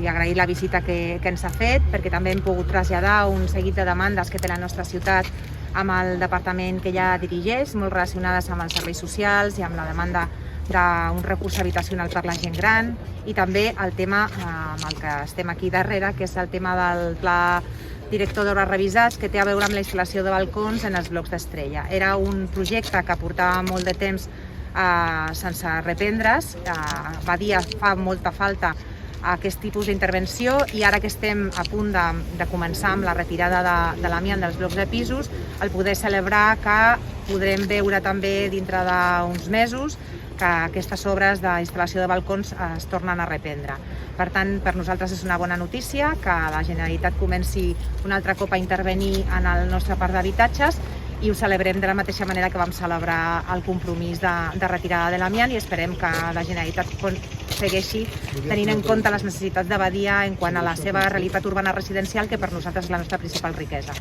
vull agrair la visita que ens ha fet, perquè també hem pogut traslladar un seguit de demandes que té la nostra ciutat amb el departament que ella dirigeix, molt relacionades amb els serveis socials i amb la demanda d'un recurs habitacional per la gent gran, i també el tema amb el que estem aquí darrere, que és el tema del pla director d'obres revisats, que té a veure amb la instal·lació de balcons en els blocs d'Estrella. Era un projecte que portava molt de temps sense reprendre's, fa molta falta aquest tipus d'intervenció, i ara que estem a punt de començar amb la retirada de l'amiant dels blocs de pisos, el poder celebrar que podrem veure també dintre d'uns mesos que aquestes obres d'instal·lació de balcons es tornen a reprendre. Per tant, per nosaltres és una bona notícia que la Generalitat comenci un altre cop a intervenir en el nostre parc d'habitatges, i ho celebrem de la mateixa manera que vam celebrar el compromís de retirada de l'amiant, i esperem que la Generalitat segueixi tenint en compte les necessitats de Badia en quant a la seva realitat urbana residencial, que per nosaltres és la nostra principal riquesa.